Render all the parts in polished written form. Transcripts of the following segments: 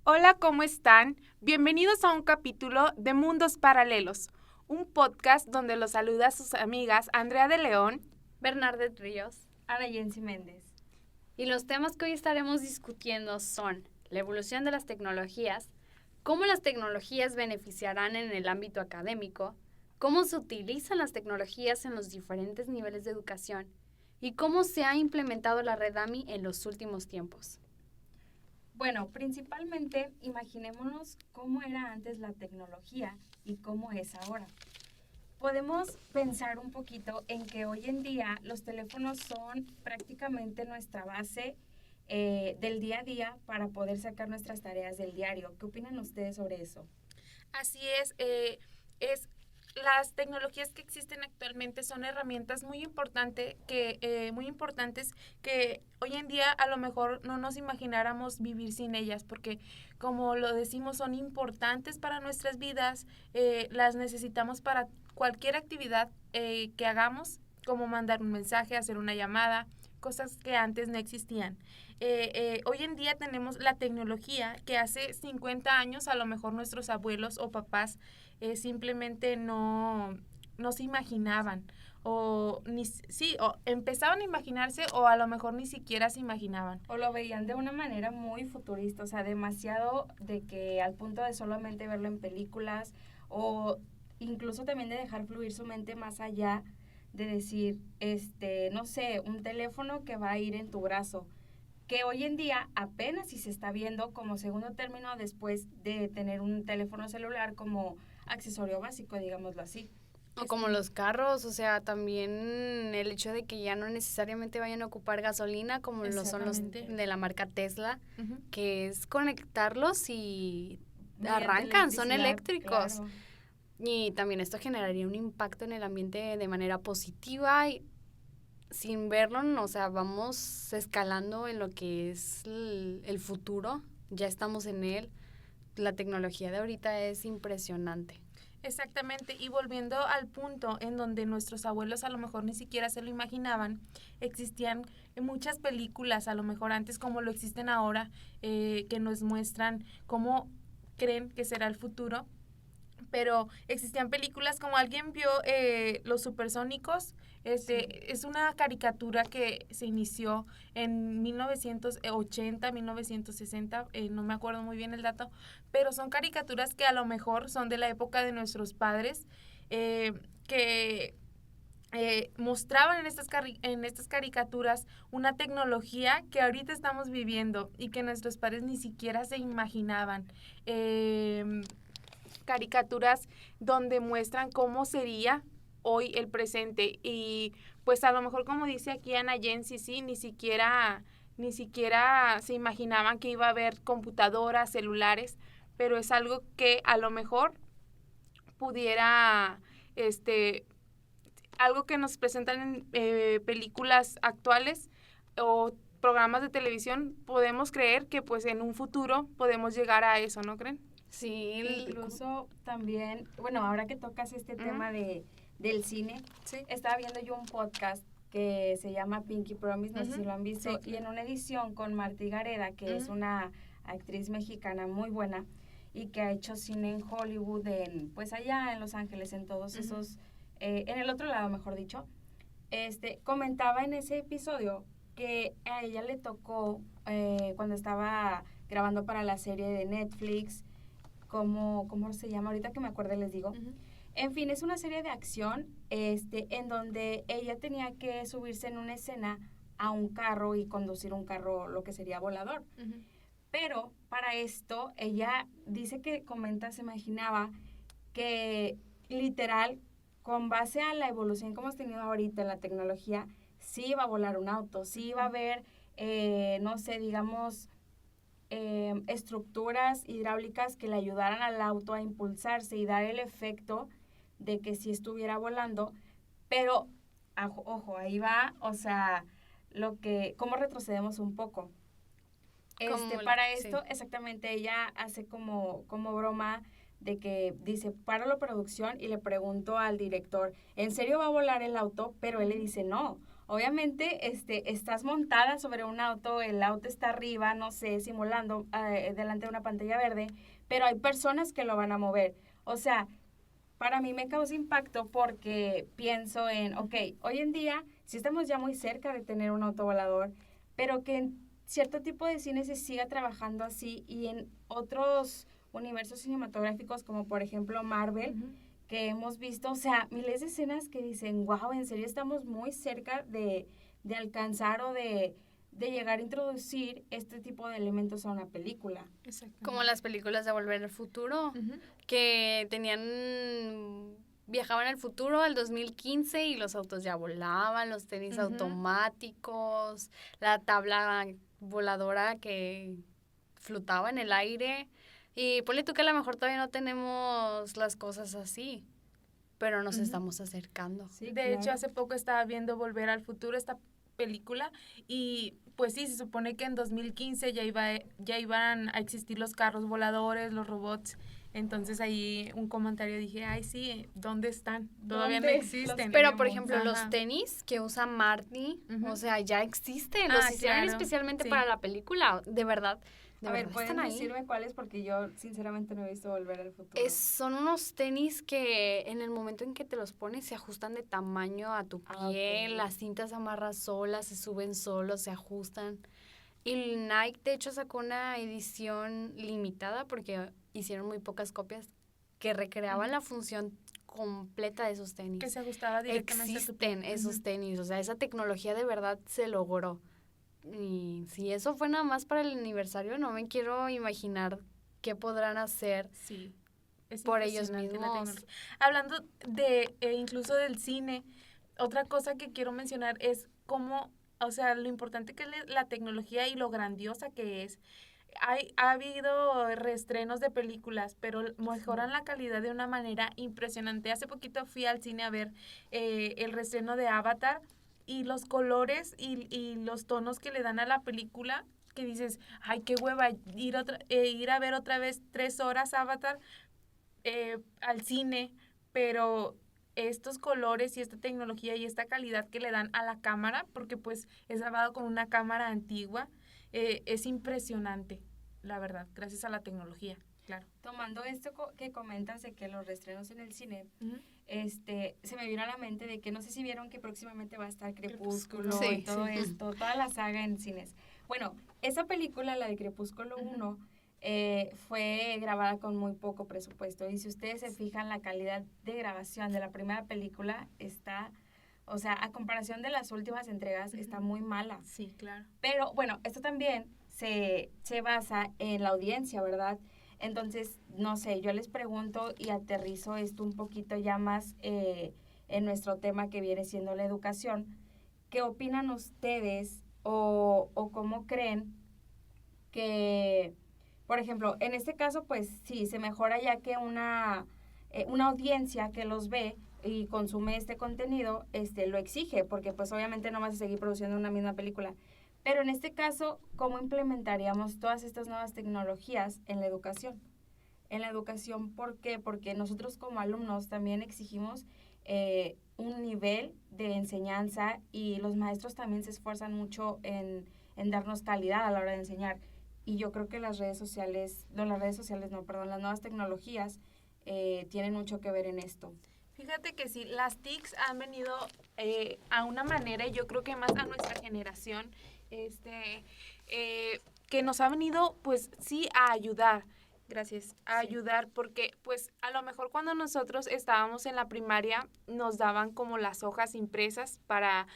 Hola, ¿cómo están? Bienvenidos a un capítulo de Mundos Paralelos, un podcast donde los saluda sus amigas Andrea de León, Bernardet Ríos, Ana Jensi Méndez. Y los temas que hoy estaremos discutiendo son la evolución de las tecnologías, cómo las tecnologías beneficiarán en el ámbito académico, cómo se utilizan las tecnologías en los diferentes niveles de educación y cómo se ha implementado la red AMI en los últimos tiempos. Bueno, principalmente imaginémonos cómo era antes la tecnología y cómo es ahora. Podemos pensar un poquito en que hoy en día los teléfonos son prácticamente nuestra base del día a día para poder sacar nuestras tareas del diario. ¿Qué opinan ustedes sobre eso? Así es las tecnologías que existen actualmente son herramientas muy importantes que hoy en día a lo mejor no nos imagináramos vivir sin ellas, porque como lo decimos son importantes para nuestras vidas, las necesitamos para cualquier actividad que hagamos, como mandar un mensaje, hacer una llamada, cosas que antes no existían. Hoy en día tenemos la tecnología que hace 50 años a lo mejor nuestros abuelos o papás simplemente no se imaginaban o empezaban a imaginarse o a lo mejor ni siquiera se imaginaban. O lo veían de una manera muy futurista, o sea, demasiado de que al punto de solamente verlo en películas o incluso también de dejar fluir su mente más allá de decir, no sé, un teléfono que va a ir en tu brazo, que hoy en día apenas si se está viendo como segundo término después de tener un teléfono celular como accesorio básico, digámoslo así. O como los carros, o sea, también el hecho de que ya no necesariamente vayan a ocupar gasolina como lo son los de la marca Tesla, Uh-huh. que es conectarlos y Mediante arrancan, son eléctricos. Claro. Y también esto generaría un impacto en el ambiente de manera positiva y sin verlo, o sea, vamos escalando en lo que es el futuro, ya estamos en él. La tecnología de ahorita es impresionante. Exactamente, y volviendo al punto en donde nuestros abuelos a lo mejor ni siquiera se lo imaginaban, existían muchas películas, a lo mejor antes como lo existen ahora, que nos muestran cómo creen que será el futuro, pero existían películas como alguien vio Los Supersónicos. Sí. Es una caricatura que se inició en 1980, 1960, no me acuerdo muy bien el dato, pero son caricaturas que a lo mejor son de la época de nuestros padres, que mostraban en estas caricaturas una tecnología que ahorita estamos viviendo y que nuestros padres ni siquiera se imaginaban. Caricaturas donde muestran cómo sería hoy el presente y pues a lo mejor como dice aquí Ana Jensi, sí, ni siquiera se imaginaban que iba a haber computadoras, celulares, pero es algo que a lo mejor pudiera, algo que nos presentan en películas actuales o programas de televisión, podemos creer que pues en un futuro podemos llegar a eso, ¿no creen? Sí, incluso también, bueno, ahora que tocas este tema del cine, sí. Estaba viendo yo un podcast que se llama Pinky Promise, no sé si lo han visto, sí. Y en una edición con Martí Gareda, que es una actriz mexicana muy buena y que ha hecho cine en Hollywood, pues allá en Los Ángeles, en todos esos, en el otro lado, mejor dicho, comentaba en ese episodio que a ella le tocó cuando estaba grabando para la serie de Netflix, ¿cómo se llama? Ahorita que me acuerde les digo. En fin, es una serie de acción en donde ella tenía que subirse en una escena a un carro y conducir un carro, lo que sería volador. Pero para esto, ella dice que se imaginaba que literal, con base a la evolución que hemos tenido ahorita en la tecnología, sí iba a volar un auto, sí iba a haber, no sé, digamos, estructuras hidráulicas que le ayudaran al auto a impulsarse y dar el efecto de que sí estuviera volando, pero ojo, ahí va, o sea, cómo retrocedemos un poco. Para esto, sí. Exactamente, ella hace como broma de que dice, para la producción y le pregunto al director, ¿en serio va a volar el auto? Pero él le dice, no, obviamente estás montada sobre un auto, el auto está arriba, no sé, simulando delante de una pantalla verde, pero hay personas que lo van a mover. O sea, para mí me causa impacto porque pienso en, ok, hoy en día sí estamos ya muy cerca de tener un auto volador, pero que en cierto tipo de cine se siga trabajando así y en otros universos cinematográficos como por ejemplo Marvel, que hemos visto, o sea, miles de escenas que dicen, wow, en serio estamos muy cerca de alcanzar o de llegar a introducir este tipo de elementos a una película. Como las películas de Volver al Futuro, que viajaban al futuro al 2015 y los autos ya volaban, los tenis automáticos, la tabla voladora que flotaba en el aire. Y ponle tú que a lo mejor todavía no tenemos las cosas así, pero nos estamos acercando. Sí, de hecho, hace poco estaba viendo Volver al Futuro, esta película, y pues sí, se supone que en 2015 ya iban a existir los carros voladores, los robots. Entonces ahí un comentario dije, ay sí, ¿dónde están? Todavía no existen. Pero por ejemplo, los tenis que usa Marty, o sea, ya existen, los hicieron especialmente para la película, de verdad. A ver, ¿pueden decirme cuáles? Porque yo sinceramente no he visto Volver al Futuro. Son unos tenis que en el momento en que te los pones se ajustan de tamaño a tu piel, las cintas se amarran solas, se suben solos, se ajustan. Y Nike de hecho sacó una edición limitada porque hicieron muy pocas copias que recreaban la función completa de esos tenis. Que se ajustaba directamente a tu piel. Existen esos tenis, o sea, esa tecnología de verdad se logró. Y si eso fue nada más para el aniversario, no me quiero imaginar qué podrán hacer por ellos mismos. Hablando de incluso del cine, otra cosa que quiero mencionar es cómo, o sea, lo importante que es la tecnología y lo grandiosa que es. Ha habido reestrenos de películas, pero mejoran la calidad de una manera impresionante. Hace poquito fui al cine a ver el reestreno de Avatar, y los colores y los tonos que le dan a la película, que dices, ay, qué hueva, ir a ver otra vez 3 horas Avatar al cine, pero estos colores y esta tecnología y esta calidad que le dan a la cámara, porque pues es grabado con una cámara antigua, es impresionante, la verdad, gracias a la tecnología. Claro. Tomando esto que comentas de que los reestrenos en el cine, se me vino a la mente de que no sé si vieron que próximamente va a estar Crepúsculo y todo esto, toda la saga en cines. Bueno, esa película, la de Crepúsculo 1, fue grabada con muy poco presupuesto. Y si ustedes se fijan, la calidad de grabación de la primera película está, o sea, a comparación de las últimas entregas, está muy mala. Sí, claro. Pero bueno, esto también se basa en la audiencia, ¿verdad? Entonces, no sé, yo les pregunto y aterrizo esto un poquito ya más en nuestro tema que viene siendo la educación. ¿Qué opinan ustedes o cómo creen que, por ejemplo, en este caso, pues sí, se mejora ya que una audiencia que los ve y consume este contenido, lo exige, porque pues obviamente no vas a seguir produciendo una misma película. Pero en este caso, ¿cómo implementaríamos todas estas nuevas tecnologías en la educación? En la educación, ¿por qué? Porque nosotros como alumnos también exigimos un nivel de enseñanza y los maestros también se esfuerzan mucho en darnos calidad a la hora de enseñar. Y yo creo que las nuevas tecnologías tienen mucho que ver en esto. Fíjate que sí, las TICs han venido a una manera, y yo creo que más a nuestra generación, que nos ha venido, pues sí, a ayudar. Gracias. A ayudar, porque pues a lo mejor cuando nosotros estábamos en la primaria nos daban como las hojas impresas para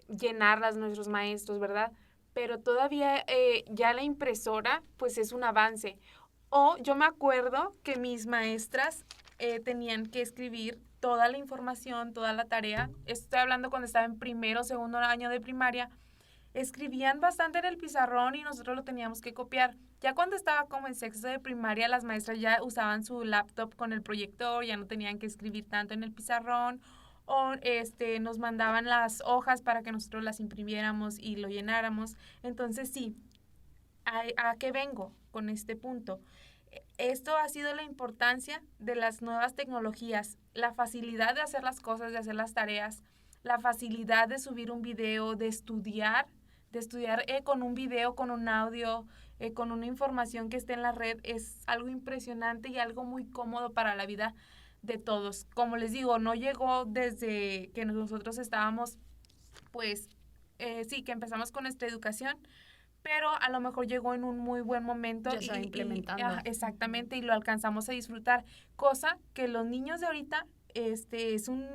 llenarlas nuestros maestros, ¿verdad? Pero todavía ya la impresora pues es un avance. O yo me acuerdo que mis maestras tenían que escribir toda la información, toda la tarea. Estoy hablando cuando estaba en primero o segundo año de primaria. Escribían bastante en el pizarrón y nosotros lo teníamos que copiar. Ya cuando estaba como en sexto de primaria, las maestras ya usaban su laptop con el proyector, ya no tenían que escribir tanto en el pizarrón, o nos mandaban las hojas para que nosotros las imprimiéramos y lo llenáramos. Entonces sí, ¿a qué vengo con este punto? Esto ha sido la importancia de las nuevas tecnologías, la facilidad de hacer las cosas, de hacer las tareas. la facilidad de subir un video, de estudiar con un video, con un audio, con una información que esté en la red, es algo impresionante y algo muy cómodo para la vida de todos. Como les digo, no llegó desde que nosotros estábamos, pues, sí, que empezamos con nuestra educación, pero a lo mejor llegó en un muy buen momento. Ya se va implementando. Exactamente, y lo alcanzamos a disfrutar, cosa que los niños de ahorita es un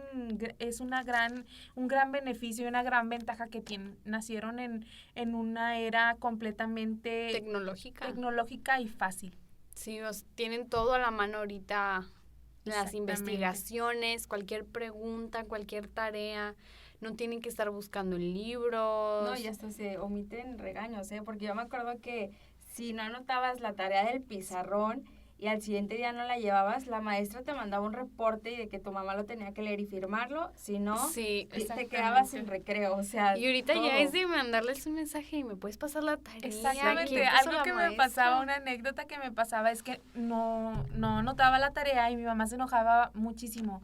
gran beneficio y una gran ventaja que tienen. Nacieron en una era completamente tecnológica y fácil. Sí, tienen todo a la mano ahorita, las Exactamente. investigaciones, cualquier pregunta, cualquier tarea. No tienen que estar buscando en libros. No, y hasta se omiten regaños, porque yo me acuerdo que si no anotabas la tarea del pizarrón y al siguiente día no la llevabas, la maestra te mandaba un reporte y de que tu mamá lo tenía que leer y firmarlo, si no, sí, te quedabas sin recreo, o sea, y ahorita todo. ya es de mandarles un mensaje y me puedes pasar la tarea. Exactamente, algo que me pasaba, una anécdota que me pasaba es que no anotaba la tarea y mi mamá se enojaba muchísimo.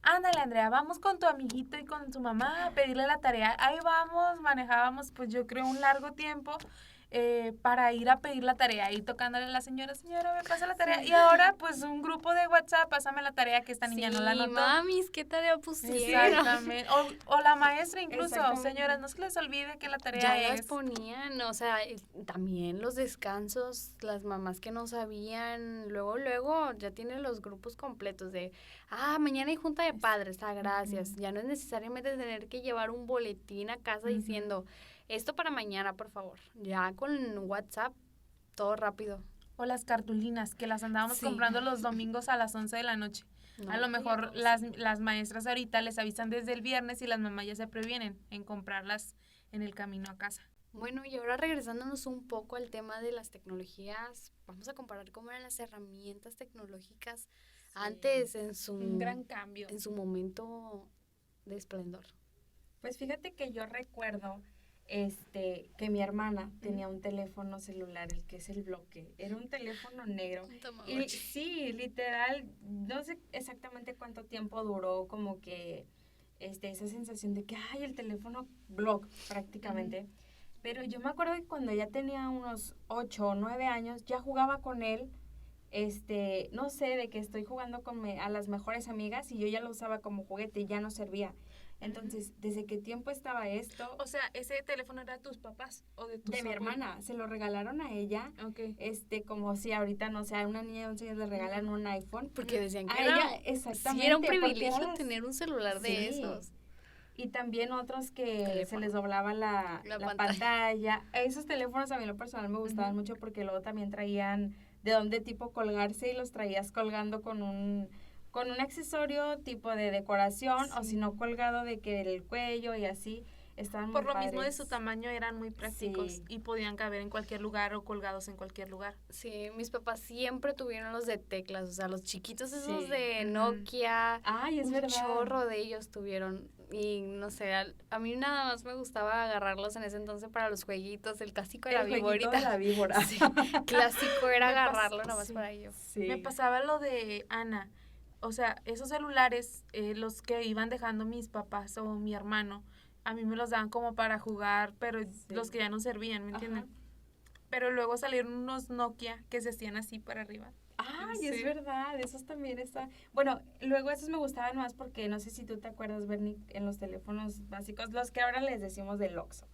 Ándale, Andrea, vamos con tu amiguito y con tu mamá a pedirle la tarea. Ahí vamos, manejábamos, pues yo creo, un largo tiempo para ir a pedir la tarea y tocándole a la señora, me pasa la tarea. Sí. Y ahora, pues, un grupo de WhatsApp, pásame la tarea que esta niña no la anotó. Mamis, ¿qué tarea pusieron? Exactamente. O la maestra incluso, señoras, no se les olvide que la tarea ya las ponían, o sea, también los descansos, las mamás que no sabían, luego ya tienen los grupos completos de, mañana hay junta de padres, gracias. Ya no es necesariamente tener que llevar un boletín a casa diciendo, esto para mañana, por favor. Ya con WhatsApp, todo rápido. O las cartulinas, que las andábamos comprando los domingos a las 11 de la noche. No, a lo mejor las maestras ahorita les avisan desde el viernes y las mamás ya se previenen en comprarlas en el camino a casa. Bueno, y ahora regresándonos un poco al tema de las tecnologías, vamos a comparar cómo eran las herramientas tecnológicas antes un gran cambio. En su momento de esplendor. Pues fíjate que yo recuerdo que mi hermana tenía un teléfono celular, el que es el bloque, era un teléfono negro y sí, literal, no sé exactamente cuánto tiempo duró como que esa sensación de que el teléfono block prácticamente, pero yo me acuerdo que cuando ya tenía unos 8 o 9 años ya jugaba con él, no sé, de que estoy jugando a las mejores amigas y yo ya lo usaba como juguete y ya no servía. Entonces, ¿desde qué tiempo estaba esto? O sea, ¿ese teléfono era de tus papás o de tus De mi hermana, se lo regalaron a ella. Okay. Como si ahorita, no sé, a una niña de 11 años le regalan un iPhone. Porque decían que era un privilegio tener un celular de esos. Y también otros que se les doblaba la pantalla. Esos teléfonos a mí en lo personal me gustaban mucho porque luego también traían de dónde tipo colgarse y los traías colgando con un accesorio tipo de decoración o si no colgado de que del cuello y así, estaban muy padres. Por lo mismo de su tamaño eran muy prácticos y podían caber en cualquier lugar o colgados en cualquier lugar. Sí, mis papás siempre tuvieron los de teclas, o sea, los chiquitos esos de Nokia. Es verdad. Un chorro de ellos tuvieron y no sé, a mí nada más me gustaba agarrarlos en ese entonces para los jueguitos, el clásico de la víborita. De la víbora. Sí, clásico era agarrarlo nada más para ello. Sí. Me pasaba lo de Ana. O sea, esos celulares, los que iban dejando mis papás o mi hermano, a mí me los daban como para jugar, pero los que ya no servían, ¿me entienden? Pero luego salieron unos Nokia que se hacían así para arriba. Es verdad, esos también están. Bueno, luego esos me gustaban más porque no sé si tú te acuerdas, Bernie, en los teléfonos básicos, los que ahora les decimos del Oxxo.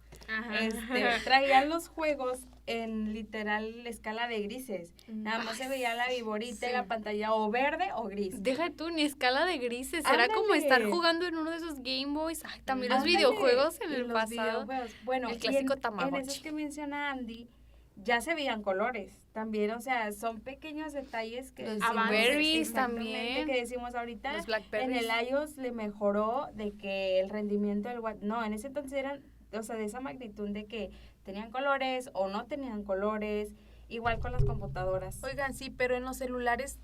Traían los juegos en literal escala de grises. Nada más se veía la viborita y la pantalla o verde o gris. Deja tú, ni escala de grises. Era como estar jugando en uno de esos Game Boys. También los videojuegos en el pasado. Bueno, el clásico Tamagotchi. En esos que menciona Andy, ya se veían colores también, o sea, son pequeños detalles que los Blackberries también que decimos ahorita. Los Blackberries. En el iOS le mejoró de que el rendimiento del no, en ese entonces eran, o sea, de esa magnitud de que tenían colores o no tenían colores, igual con las computadoras. Oigan, sí, pero en los celulares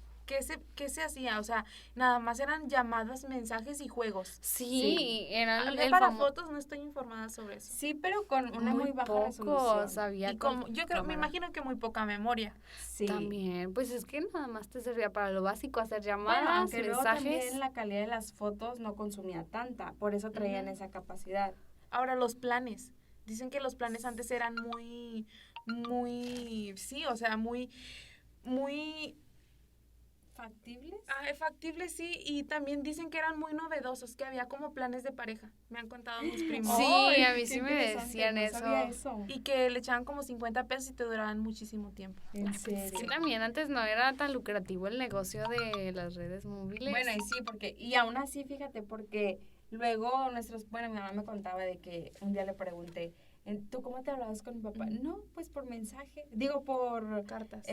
¿qué se hacía? O sea, nada más eran llamadas, mensajes y juegos. Sí, era Para fotos no estoy informada sobre eso. Sí, pero con una muy baja poco resolución. sabía. Y como, yo creo, me imagino que muy poca memoria. Sí. También, pues es que nada más te servía para lo básico, hacer Bueno, llamadas, aunque luego mensajes. también la calidad de las fotos no consumía tanta, por eso traían esa capacidad. Ahora, los planes. Dicen que los planes antes eran sí, o sea, muy ¿Factibles? factibles, sí, y también dicen que eran muy novedosos, que había como planes de pareja, me han contado mis primos. Sí, ¡Ay, a mí qué sí me interesante! decían No eso. sabía eso. Y que le echaban como 50 pesos y te duraban muchísimo tiempo. ¿En Es que serio? también antes no era tan lucrativo el negocio de las redes móviles. Bueno, y sí, y aún así, fíjate, porque luego mi mamá me contaba de que un día le pregunté, ¿tú cómo te hablabas con mi papá? No, pues por mensaje, por Cartas.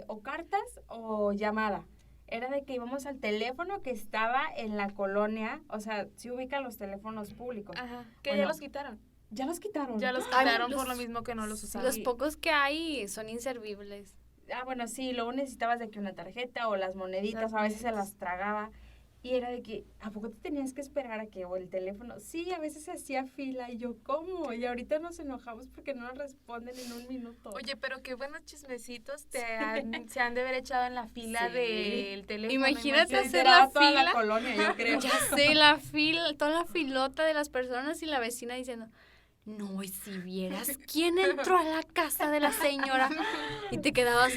o cartas o llamada. Era de que íbamos al teléfono que estaba en la colonia, o sea, sí ubican los teléfonos públicos. Ajá, que Bueno, ya los quitaron. ¿Ya los quitaron? Ya los Ay, quitaron por lo mismo que no los usaban. Los pocos que hay son inservibles. Bueno, sí, luego necesitabas de que una tarjeta o las moneditas, a veces se las tragaba. Y era de que, ¿a poco te tenías que esperar a que o el teléfono? Sí, a veces se hacía fila y yo, ¿cómo? Y ahorita nos enojamos porque no nos responden en un minuto. Oye, pero qué buenos chismecitos se han de haber echado en la fila del teléfono. Imagínate hacer Era la toda fila. la colonia, yo creo. Ya sé, la fila, toda la filota de las personas y la vecina diciendo, no, y si vieras quién entró a la casa de la señora. Y te quedabas,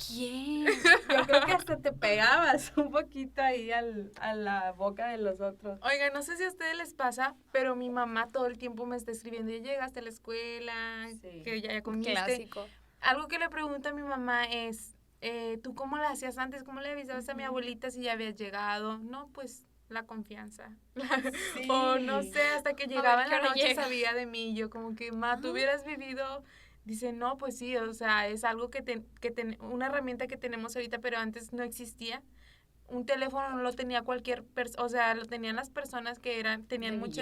¿quién? Yo creo que hasta te pegabas un poquito ahí a la boca de los otros. Oiga, no sé si a ustedes les pasa, pero mi mamá todo el tiempo me está escribiendo, ya llegaste a la escuela, Sí. que ya comiste. Clásico. Algo que le pregunto a mi mamá es, ¿tú cómo la hacías antes? ¿Cómo le avisabas a mi abuelita si ya habías llegado? No, pues la confianza. Sí. O no sé, hasta que llegaba en qué la hora noche llega. sabía de mí. Yo como que, ma, tú hubieras vivido. Dice, no, pues sí, o sea, es algo una herramienta que tenemos ahorita, pero antes no existía. Un teléfono no lo tenía cualquier persona, o sea, lo tenían las personas que tenían mucho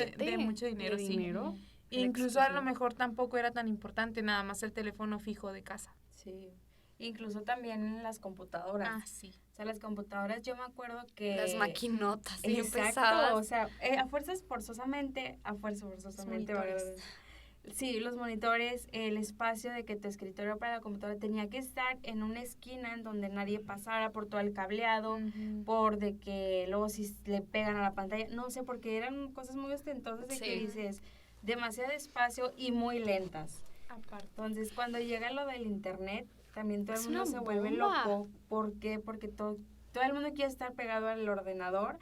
dinero, ¿De sí. dinero? Incluso a lo mejor tampoco era tan importante, nada más el teléfono fijo de casa. Sí. Incluso también en las computadoras. Ah, sí. O sea, las computadoras, yo me acuerdo que... Las maquinotas bien Exacto, pesadas. o sea, a fuerza forzosamente, ¿verdad? Sí, los monitores, el espacio de que tu escritorio para la computadora tenía que estar en una esquina en donde nadie pasara por todo el cableado, por de que luego si le pegan a la pantalla, no sé, porque eran cosas muy ostentosas de que dices, demasiado espacio y muy lentas. Aparte. Entonces, cuando llega lo del internet, también todo el Es mundo una se vuelve bomba. loco. ¿Por qué? Porque todo el mundo quiere estar pegado al ordenador,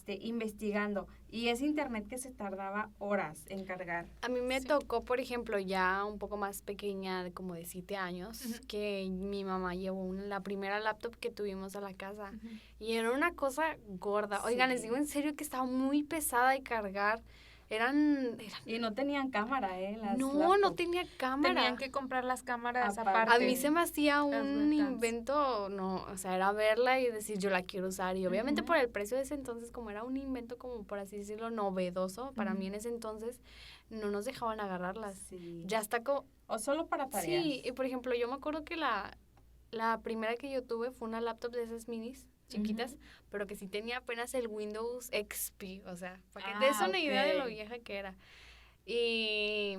investigando. Y es internet que se tardaba horas en cargar. A mí me tocó, por ejemplo, ya un poco más pequeña, como de 7 años, que mi mamá llevó la primera laptop que tuvimos a la casa. Y era una cosa gorda. Oigan, les digo en serio que estaba muy pesada de cargar. Y no tenían cámara, las no laptops. tenía cámara. Tenían que comprar las cámaras Aparte. aparte. A mí se me hacía un webcams. invento, no, o sea, era verla y decir yo la quiero usar. Y obviamente por el precio de ese entonces, como era un invento como por así decirlo novedoso, para mí en ese entonces no nos dejaban agarrarlas. Sí. Ya está como... O solo para tareas. Sí, y por ejemplo, yo me acuerdo que la primera que yo tuve fue una laptop de esas minis chiquitas, pero que sí tenía apenas el Windows XP, o sea, para que te des una idea de lo vieja que era. Y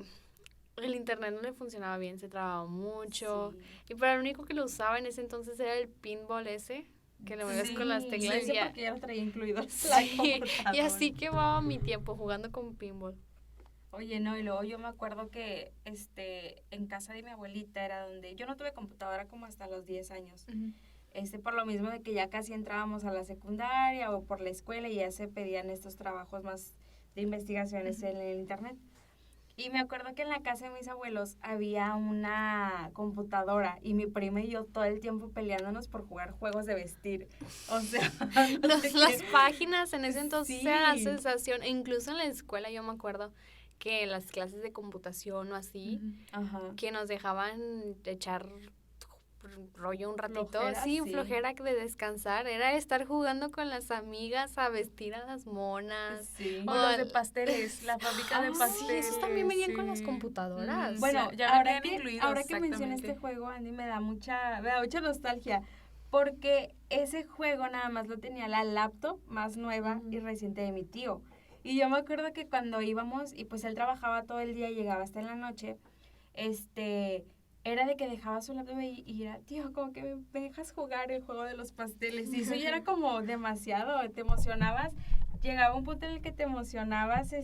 el internet no le funcionaba bien, se trababa mucho. Sí. Y para lo único que lo usaba en ese entonces era el pinball ese, que le mueves con las teclas. Sí, porque ya lo traía incluido. Sí, y así quemaba mi tiempo jugando con pinball. Oye, no, y luego yo me acuerdo que en casa de mi abuelita era donde yo no tuve computadora como hasta los 10 años. Por lo mismo de que ya casi entrábamos a la secundaria o por la escuela y ya se pedían estos trabajos más de investigaciones en el internet. Y me acuerdo que en la casa de mis abuelos había una computadora y mi prima y yo todo el tiempo peleándonos por jugar juegos de vestir. O sea, las páginas en ese entonces Sí. era la sensación, e incluso en la escuela yo me acuerdo que las clases de computación o así, que nos dejaban echar rollo un ratito, Flojera, sí, sí. flojera de descansar, era estar jugando con las amigas a vestir a las monas. Sí. O los de pasteles, la fábrica de Sí, pasteles. esos también venían con las computadoras. Bueno, ya ahora venían que incluidos, ahora que mencioné exactamente. este juego, Andy, me da mucha nostalgia, porque ese juego nada más lo tenía la laptop más nueva y reciente de mi tío. Y yo me acuerdo que cuando íbamos, y pues él trabajaba todo el día y llegaba hasta en la noche, era de que dejaba su laptop y era, tío, como que me dejas jugar el juego de los pasteles. Y eso ya era como demasiado, te emocionabas. Llegaba un punto en el que te emocionabas,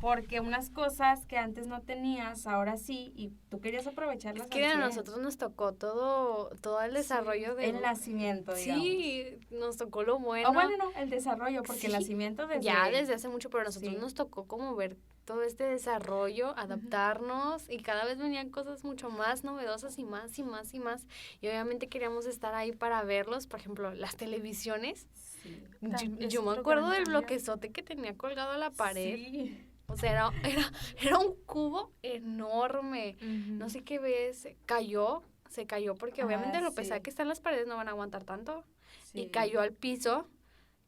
porque unas cosas que antes no tenías, ahora sí, y tú querías aprovecharlas. Es que a nosotros nos tocó todo el desarrollo de... El nacimiento, digamos. Sí, nos tocó lo bueno. O bueno, no, el desarrollo, porque el nacimiento desde hace mucho, pero a nosotros nos tocó como ver todo este desarrollo, adaptarnos, y cada vez venían cosas mucho más novedosas y más y más y más. Y obviamente queríamos estar ahí para verlos, por ejemplo, las televisiones. Sí. Yo me acuerdo del bloquezote que tenía colgado a la pared. Sí. O sea, era un cubo enorme. No sé qué ves, se cayó porque obviamente lo pesado que están las paredes no van a aguantar tanto. Sí. Y cayó al piso,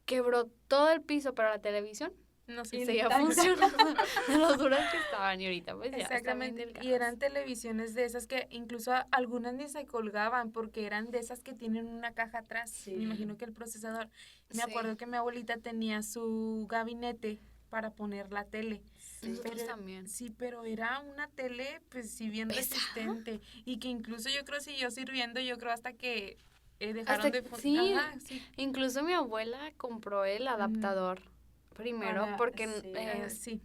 quebró todo el piso, pero la televisión no sé, seguía funcionando de lo duras que estaban, y ahorita pues ya. Exactamente, y eran televisiones de esas que incluso algunas ni se colgaban porque eran de esas que tienen una caja atrás. Sí. Me imagino que el procesador. Me acuerdo que mi abuelita tenía su gabinete para poner la tele. Nosotros también. Sí, pero era una tele, pues sí, bien resistente. Y que incluso yo creo siguió sirviendo, yo creo hasta que dejaron de funcionar. Sí, incluso mi abuela compró el adaptador primero porque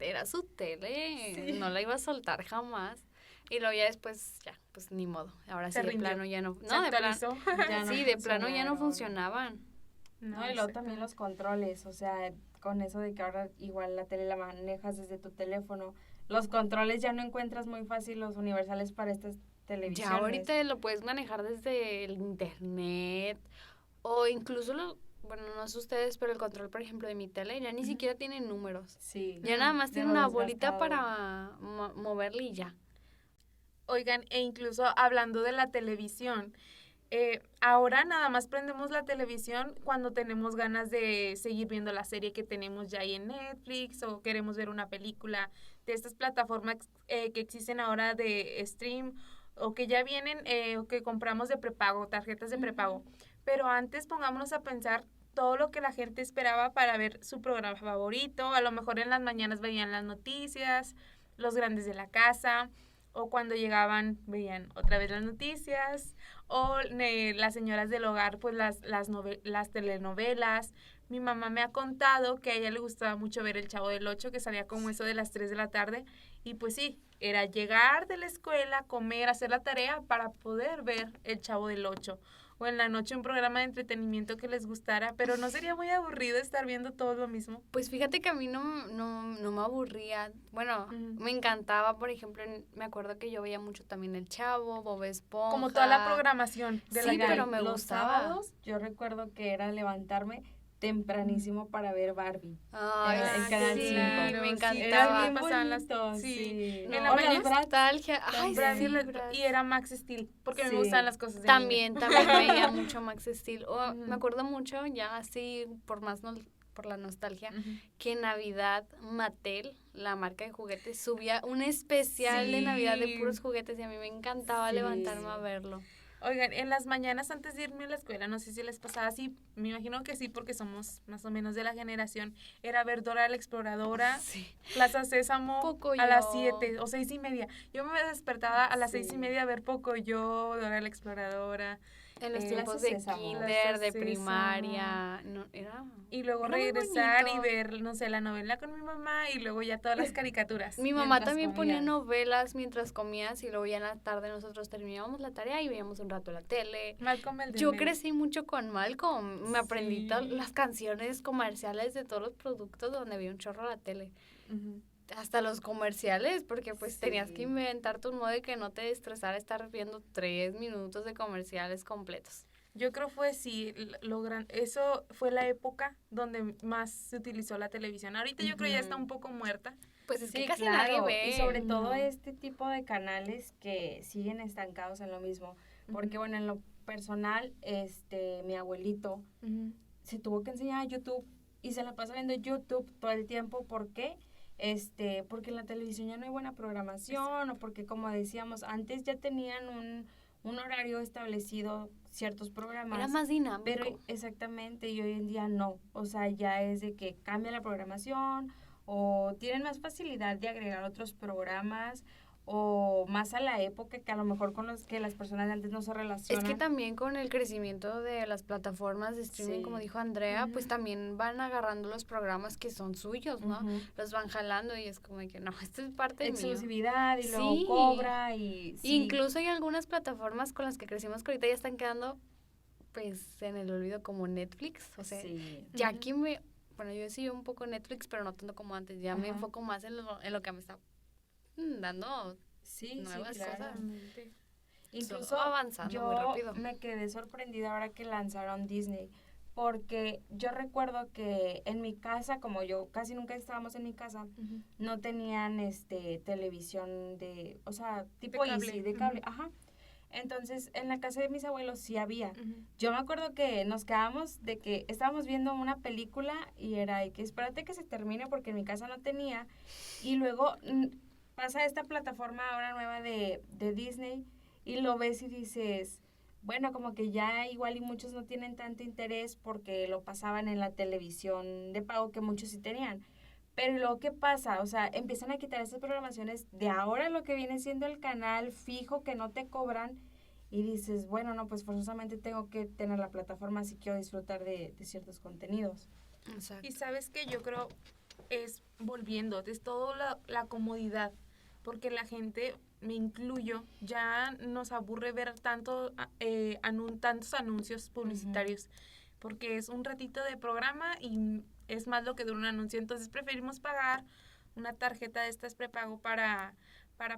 era su tele, no la iba a soltar jamás. Y luego ya después, pues ni modo. Ahora sí, de plano ya no. No, de plano. Sí, de plano ya no funcionaban. No, y luego también los controles, o sea, con eso de que ahora igual la tele la manejas desde tu teléfono, los controles ya no encuentras muy fácil los universales para estas televisiones. Ya ahorita lo puedes manejar desde el internet, o incluso bueno, no sé ustedes, pero el control, por ejemplo, de mi tele ya ni siquiera tiene números. Sí. Ya nada más tiene una bolita para moverle y ya. Oigan, e incluso hablando de la televisión, ahora nada más prendemos la televisión cuando tenemos ganas de seguir viendo la serie que tenemos ya ahí en Netflix, o queremos ver una película de estas plataformas que existen ahora de stream, o que ya vienen, o que compramos de prepago, tarjetas de prepago. Pero antes pongámonos a pensar todo lo que la gente esperaba para ver su programa favorito. A lo mejor en las mañanas veían las noticias, los grandes de la casa, o cuando llegaban veían otra vez las noticias, o las señoras del hogar, pues las telenovelas. Mi mamá me ha contado que a ella le gustaba mucho ver El Chavo del Ocho, que salía como eso de las 3 de la tarde, y pues sí, era llegar de la escuela, comer, hacer la tarea para poder ver El Chavo del Ocho. O en la noche un programa de entretenimiento que les gustara, pero ¿no sería muy aburrido estar viendo todo lo mismo? Pues fíjate que a mí no me aburría. Bueno, me encantaba, por ejemplo, me acuerdo que yo veía mucho también El Chavo, Bob Esponja. Como toda la programación de la pero me los gustaba. Sábados, yo recuerdo que era levantarme tempranísimo para ver Barbie. Ay, en Canal 5. Me encantaba. Era bien bonito, sí. En la mañana nostalgia. Ay, y era Max Steel, porque me gustan las cosas de también veía mucho Max Steel. Me acuerdo mucho, ya así por la nostalgia, que en Navidad Mattel, la marca de juguetes, subía un especial de Navidad de puros juguetes, y a mí me encantaba levantarme a verlo. Oigan, en las mañanas antes de irme a la escuela, no sé si les pasaba así, me imagino que sí, porque somos más o menos de la generación, era ver Dora la Exploradora, Plaza Sésamo, a las 7 o 6:30. Yo me despertaba a las 6:30 a ver Pocoyo, Dora la Exploradora. En los tiempos de kinder, de primaria, y luego regresar y ver, no sé, la novela con mi mamá, y luego ya todas las caricaturas. Mi mamá también ponía novelas mientras comías, y luego ya en la tarde nosotros terminábamos la tarea y veíamos un rato la tele. Malcolm el de Yo crecí mucho con Malcolm, me aprendí las canciones comerciales de todos los productos donde había un chorro a la tele. Hasta los comerciales, porque pues tenías que inventarte un modo de que no te estresara estar viendo 3 minutos de comerciales completos. Yo creo fue eso fue la época donde más se utilizó la televisión. Ahorita yo creo ya está un poco muerta. Pues es que casi nadie ve. Y sobre todo este tipo de canales que siguen estancados en lo mismo. Porque bueno, en lo personal, mi abuelito se tuvo que enseñar a YouTube y se la pasa viendo YouTube todo el tiempo. ¿Por qué? Porque en la televisión ya no hay buena programación, o porque, como decíamos, antes ya tenían un horario establecido ciertos programas. Era más dinámico. Pero exactamente, y hoy en día no. O sea, ya es de que cambia la programación o tienen más facilidad de agregar otros programas o más a la época que a lo mejor con los que las personas de antes no se relacionan. Es que también con el crecimiento de las plataformas de streaming, Sí. como dijo Andrea, pues también van agarrando los programas que son suyos, ¿no? Ujú. Los van jalando y es como de que no, esto es parte de mío. Exclusividad y luego Sí. cobra y sí. Incluso hay algunas plataformas con las que crecimos que ahorita ya están quedando pues en el olvido, como Netflix, o sea, Sí. ya aquí bueno, yo sí un poco Netflix, pero no tanto como antes, ya me Ajá. enfoco más en lo que me está dando Sí, nuevas sí, claro. cosas. Totalmente. Incluso avanzando muy yo rápido. me quedé sorprendida ahora que lanzaron Disney, porque yo recuerdo que en mi casa, como yo casi nunca estábamos en mi casa, Ujú. no tenían televisión de, o sea, tipo De cable. Easy, de cable, Ujú. ajá. Entonces, en la casa de mis abuelos sí había. Ujú. Yo me acuerdo que nos quedamos de que estábamos viendo una película y era de que espérate que se termine porque en mi casa no tenía. Y luego pasa esta plataforma ahora nueva de Disney y lo ves y dices, bueno, como que ya igual y muchos no tienen tanto interés porque lo pasaban en la televisión de pago que muchos sí tenían. Pero luego, ¿qué pasa? O sea, empiezan a quitar estas programaciones de ahora lo que viene siendo el canal fijo que no te cobran y dices, bueno, no, pues forzosamente tengo que tener la plataforma si quiero disfrutar de ciertos contenidos. Exacto. Y sabes que yo creo es volviendo, es todo la comodidad, porque la gente, me incluyo, ya nos aburre ver tantos anuncios publicitarios, porque es un ratito de programa y es más lo que dura un anuncio, entonces preferimos pagar una tarjeta de estas prepago para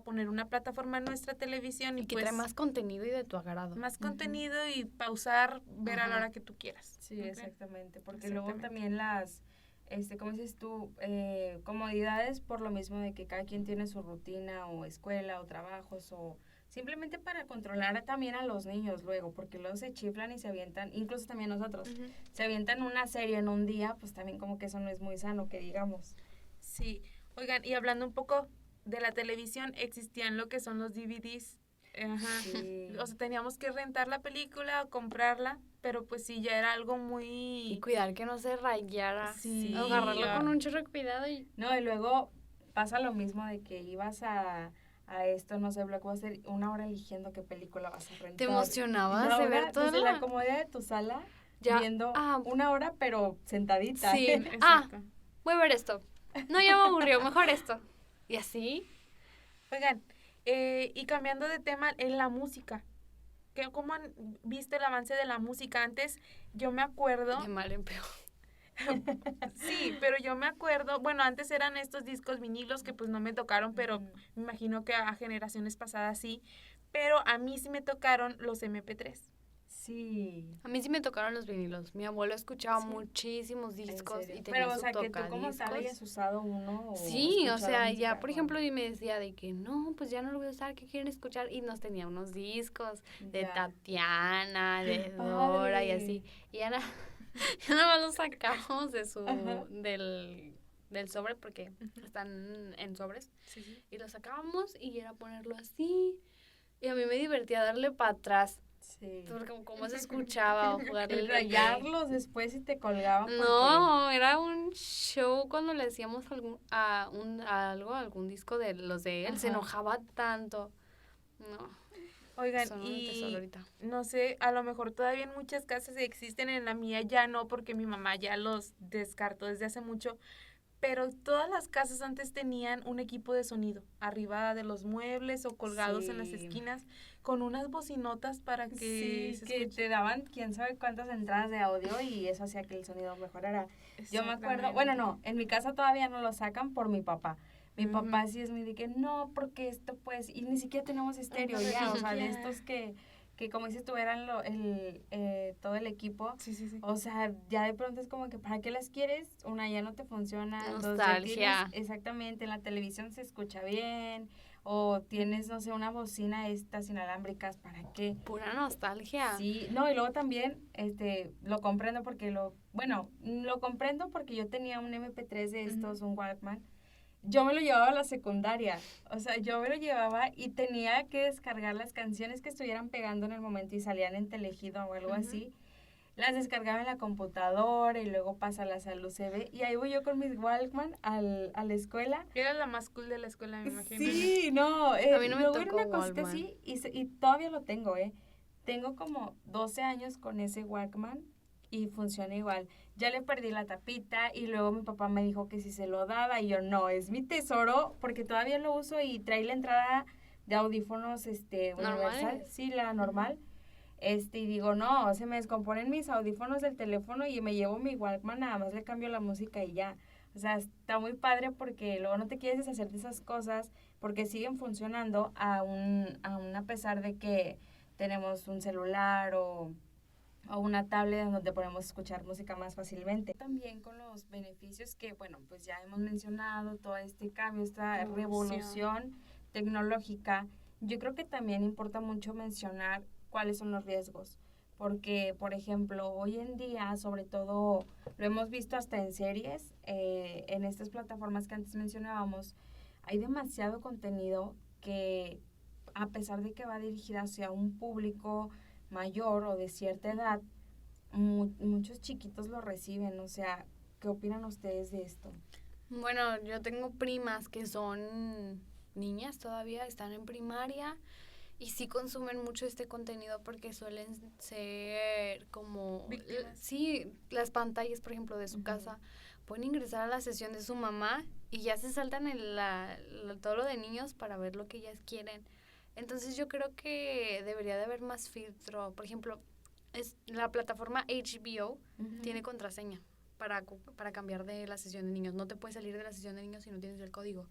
poner una plataforma en nuestra televisión y que pues trae más contenido y de tu agrado. más contenido y pausar, ver a la Ajá. hora que tú quieras. Sí, ¿ok? exactamente, porque luego Exactamente. también las, ¿cómo dices tú? Comodidades por lo mismo de que cada quien tiene su rutina o escuela o trabajos o simplemente para controlar también a los niños luego, porque luego se chiflan y se avientan, incluso también nosotros, Ujú. se avientan una serie en un día, pues también como que eso no es muy sano, que digamos. Sí, oigan, y hablando un poco de la televisión, existían lo que son los DVDs. Ajá. Sí. O sea, teníamos que rentar la película o comprarla, pero pues sí, ya era algo Y muy... cuidar que no se rayara. Sí. Agarrarlo ah. con un chorro de cuidado y... No, y luego pasa lo mismo de que ibas a esto, no sé, Blockbuster, una hora eligiendo qué película vas a rentar. Te emocionabas Y de ahora, ver toda desde la comodidad de tu sala, Ya, viendo ah. una hora, pero sentadita. Sí. Exacto. Voy a ver esto. No, ya me aburrió, mejor esto. Y así. Oigan, y cambiando de tema, en la música. ¿Cómo han visto el avance de la música? Antes, yo me acuerdo... De mal en peor. Sí, pero yo me acuerdo, bueno, antes eran estos discos vinilos que pues no me tocaron, pero Ujú. me imagino que a generaciones pasadas sí, pero a mí sí me tocaron los MP3. Sí. A mí sí me tocaron los vinilos. Mi abuelo escuchaba Sí. muchísimos ¿En discos serio? y tenía Pero, o su sea, que tú como tal tocadiscos. hayas usado uno o Sí, o escuchado sea, ya música, por wow. ejemplo, y me decía de que no, pues ya no lo voy a usar, ¿qué quieren escuchar? Y nos tenía unos discos de Ya. Tatiana, de ¡Qué Dora y padre! así. Y ya, ya nada más los sacamos de Ajá. del sobre porque están en sobres. Sí, sí. Y los sacábamos y era ponerlo así. Y a mí me divertía darle para atrás. Sí. Porque como se escuchaba o jugarle El el delay. rayarlos después y te colgaban porque... No, era un show cuando le hacíamos algún disco de los de él. Se Ajá. enojaba tanto. No, Oigan, son un tesoro y ahorita. no sé, a lo mejor todavía en muchas casas existen, en la mía ya no, porque mi mamá ya los descartó desde hace mucho, pero todas las casas antes tenían un equipo de sonido arriba de los muebles o colgados en las Sí. esquinas con unas bocinotas para que Sí, se que escuche. te daban quién sabe cuántas entradas de audio y eso hacía que el sonido mejorara. Yo me acuerdo, bueno, no, en mi casa todavía no lo sacan por mi papá. Mi Ujú. papá sí es muy de que no, porque esto pues, y ni siquiera tenemos estéreo ya, o sea, de estos que como dices tú eran todo el equipo. Sí, sí, sí. O sea, ya de pronto es como que ¿para qué las quieres? Una ya no te funciona. dos ya Nostalgia. tienes- exactamente, en la televisión se escucha bien. O tienes, no sé, una bocina estas inalámbricas, ¿para qué? Pura nostalgia. Sí, no, y luego también, lo comprendo porque lo comprendo porque yo tenía un MP3 de estos, un Walkman, yo me lo llevaba a la secundaria. O sea, yo me lo llevaba y tenía que descargar las canciones que estuvieran pegando en el momento y salían en Telegido o algo así. Las descargaba en la computadora y luego pásalas al USB. Y ahí voy yo con mis Walkman a la escuela. Era la más cool de la escuela, me imagino. Sí, no. A mí no me luego era tocó una cosita Walkman. así y todavía lo tengo, ¿eh? Tengo como 12 años con ese Walkman y funciona igual. Ya le perdí la tapita y luego mi papá me dijo que si se lo daba y yo no, es mi tesoro porque todavía lo uso y trae la entrada de audífonos universal, ¿Normales? sí, la normal. Y digo, no, se me descomponen mis audífonos del teléfono y me llevo mi Walkman, nada más le cambio la música y ya. O sea, está muy padre porque luego no te quieres deshacer de esas cosas porque siguen funcionando aún a pesar de que tenemos un celular o una tablet en donde podemos escuchar música más fácilmente. También con los beneficios que, bueno, pues ya hemos mencionado, todo este cambio, esta revolución tecnológica, yo creo que también importa mucho mencionar cuáles son los riesgos. Porque, por ejemplo, hoy en día, sobre todo, lo hemos visto hasta en series, en estas plataformas que antes mencionábamos, hay demasiado contenido que, a pesar de que va dirigida hacia un público mayor o de cierta edad, muchos chiquitos lo reciben. O sea, ¿qué opinan ustedes de esto? Bueno, yo tengo primas que son niñas todavía, están en primaria y sí consumen mucho este contenido porque suelen ser como... Víctimas. Sí, las pantallas, por ejemplo, de su casa. Pueden ingresar a la sesión de su mamá y ya se saltan todo lo de niños para ver lo que ellas quieren. Entonces yo creo que debería de haber más filtro. Por ejemplo, la plataforma HBO tiene contraseña para cambiar de la sesión de niños. No te puedes salir de la sesión de niños si no tienes el código.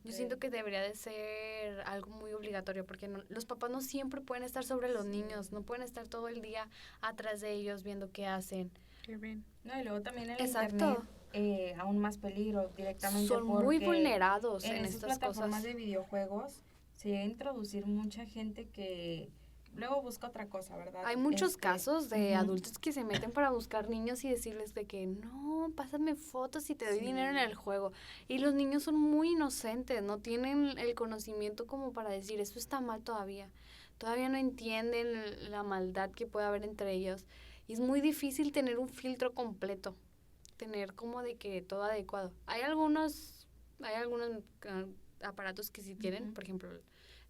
Yo siento que debería de ser algo muy obligatorio porque los papás no siempre pueden estar sobre los niños, no pueden estar todo el día atrás de ellos viendo qué hacen. Qué bien. No, y luego también el Exacto. internet, aún más peligro directamente Son muy porque vulnerados en en esas estas plataformas cosas. de videojuegos se llega a introducir mucha gente que luego busca otra cosa, ¿verdad? Hay muchos casos de adultos que se meten para buscar niños y decirles de que no, pásame fotos y te doy dinero en el juego. Y los niños son muy inocentes, no tienen el conocimiento como para decir eso está mal todavía. Todavía no entienden la maldad que puede haber entre ellos. Y es muy difícil tener un filtro completo, tener como de que todo adecuado. Hay algunos aparatos que sí tienen, por ejemplo,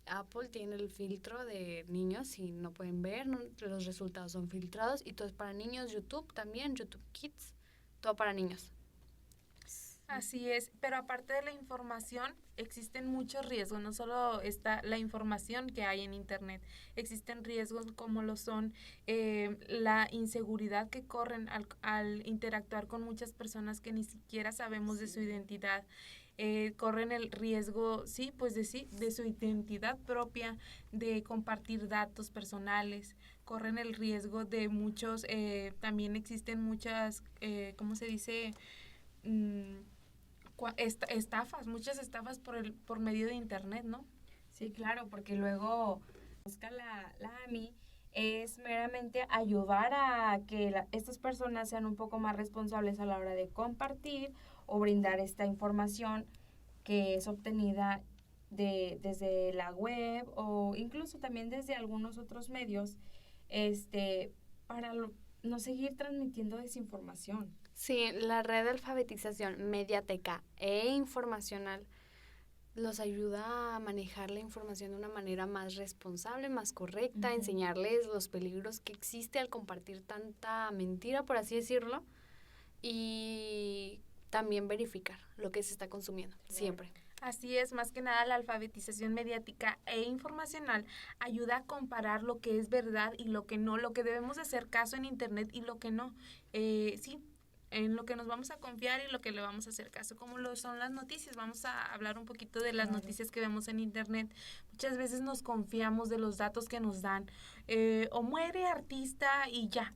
Apple tiene el filtro de niños y no pueden ver, los resultados son filtrados y todo es para niños. YouTube también, YouTube Kids, todo para niños. Así es, pero aparte de la información, existen muchos riesgos, no solo está la información que hay en Internet, existen riesgos como lo son la inseguridad que corren al interactuar con muchas personas que ni siquiera sabemos de su identidad. Corren el riesgo, sí, pues de su identidad propia, de compartir datos personales, corren el riesgo de muchos, también existen muchas, ¿cómo se dice? Muchas estafas por medio de internet, ¿no? Sí, claro, porque luego busca la AMI es meramente ayudar a que estas personas sean un poco más responsables a la hora de compartir o brindar esta información que es obtenida desde la web o incluso también desde algunos otros medios, para no seguir transmitiendo desinformación. Sí, la red de alfabetización mediática e informacional los ayuda a manejar la información de una manera más responsable, más correcta, enseñarles los peligros que existe al compartir tanta mentira, por así decirlo, y también verificar lo que se está consumiendo, siempre. Así es, más que nada la alfabetización mediática e informacional ayuda a comparar lo que es verdad y lo que no, lo que debemos hacer caso en internet y lo que no. Sí, en lo que nos vamos a confiar y lo que le vamos a hacer caso, como lo son las noticias. Vamos a hablar un poquito de las noticias que vemos en internet. Muchas veces nos confiamos de los datos que nos dan. O muere artista y ya.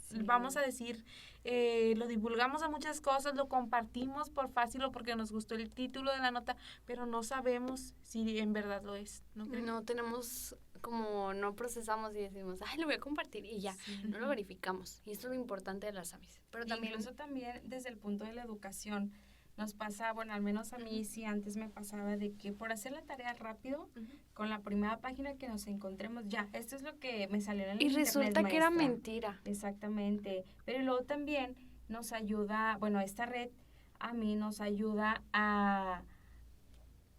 Sí. Vamos a decir, lo divulgamos a muchas cosas, lo compartimos por fácil o porque nos gustó el título de la nota, pero no sabemos si en verdad lo es. No tenemos, como no procesamos y decimos, ay, lo voy a compartir y ya, no lo verificamos. Y esto es lo importante de las AMIs. Pero también, incluso también desde el punto de la educación, nos pasa, bueno, al menos a mí sí antes me pasaba de que por hacer la tarea rápido, con la primera página que nos encontremos, ya, esto es lo que me salió en el internet, resulta que era maestra. mentira. Exactamente, pero luego también nos ayuda, bueno, esta red a mí nos ayuda a,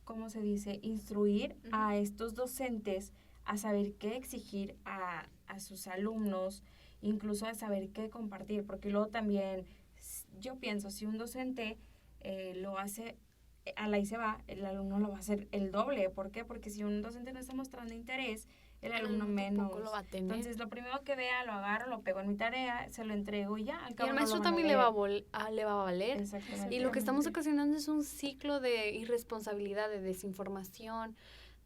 ¿cómo se dice?, instruir a estos docentes a saber qué exigir a sus alumnos, incluso a saber qué compartir, porque luego también, yo pienso, si un docente lo hace a la y se va, el alumno lo va a hacer el doble. ¿Por qué? Porque si un docente no está mostrando interés, el alumno menos. Tampoco lo va a tener. Entonces, lo primero que vea, lo agarro, lo pego en mi tarea, se lo entrego y ya. Al Y cabo al no maestro lo van a también leer. le va a valer. Exactamente. Y lo que estamos ocasionando es un ciclo de irresponsabilidad, de desinformación,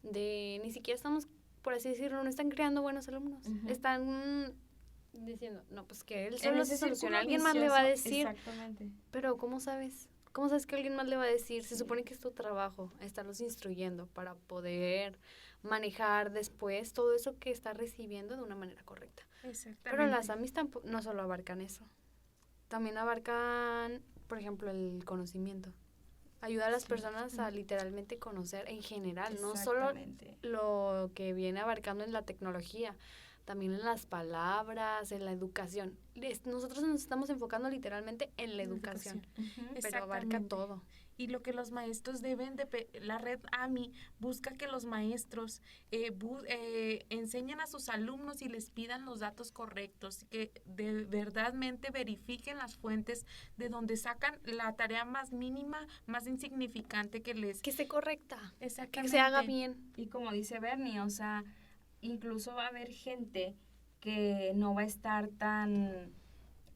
de ni siquiera estamos, por así decirlo, no están creando buenos alumnos. Están diciendo, no, pues que él solo se soluciona, alguien más le va a decir. Exactamente. Pero ¿cómo sabes? ¿Cómo sabes que alguien más le va a decir? Se supone que es tu trabajo, estarlos instruyendo para poder manejar después todo eso que está recibiendo de una manera correcta. Exactamente. Pero las AMIs no solo abarcan eso. También abarcan, por ejemplo, el conocimiento. Ayuda a las personas a literalmente conocer en general, no solo lo que viene abarcando en la tecnología, también en las palabras, en la educación. Nosotros nos estamos enfocando literalmente en la educación, pero abarca todo. Y lo que los maestros deben de... La red AMI busca que los maestros enseñen a sus alumnos y les pidan los datos correctos, que de verdadmente verifiquen las fuentes de donde sacan la tarea más mínima, más insignificante que les... Que esté correcta, Exactamente. que se haga bien. Y como dice Bernie, o sea, incluso va a haber gente que no va a estar tan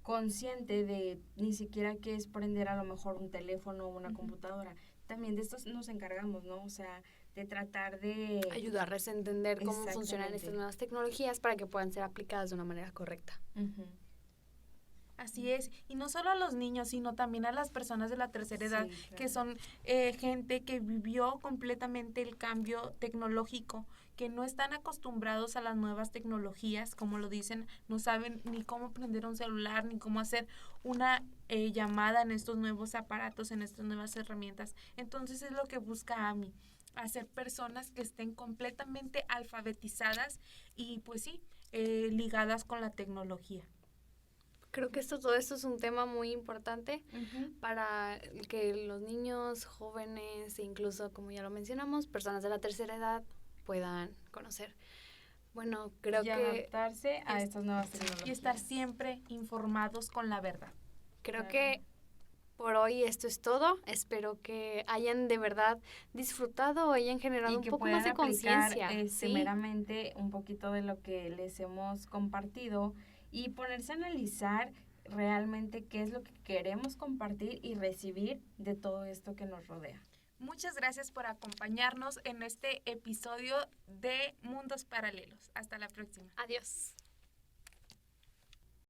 consciente de ni siquiera qué es prender a lo mejor un teléfono o una computadora. También de esto nos encargamos, ¿no? O sea, de tratar de... ayudarles a entender cómo funcionan estas nuevas tecnologías para que puedan ser aplicadas de una manera correcta. Así es, y no solo a los niños, sino también a las personas de la tercera edad, claro, que son gente que vivió completamente el cambio tecnológico, que no están acostumbrados a las nuevas tecnologías, como lo dicen, no saben ni cómo prender un celular, ni cómo hacer una llamada en estos nuevos aparatos, en estas nuevas herramientas. Entonces es lo que busca AMI, hacer personas que estén completamente alfabetizadas y pues sí, ligadas con la tecnología. Creo que todo esto es un tema muy importante para que los niños, jóvenes e incluso, como ya lo mencionamos, personas de la tercera edad puedan conocer. Bueno, creo que... adaptarse a estas nuevas tecnologías. Y estar siempre informados con la verdad. Creo que por hoy esto es todo. Espero que hayan de verdad disfrutado o hayan generado un poco más de conciencia. Meramente un poquito de lo que les hemos compartido y ponerse a analizar realmente qué es lo que queremos compartir y recibir de todo esto que nos rodea. Muchas gracias por acompañarnos en este episodio de Mundos Paralelos. Hasta la próxima. Adiós.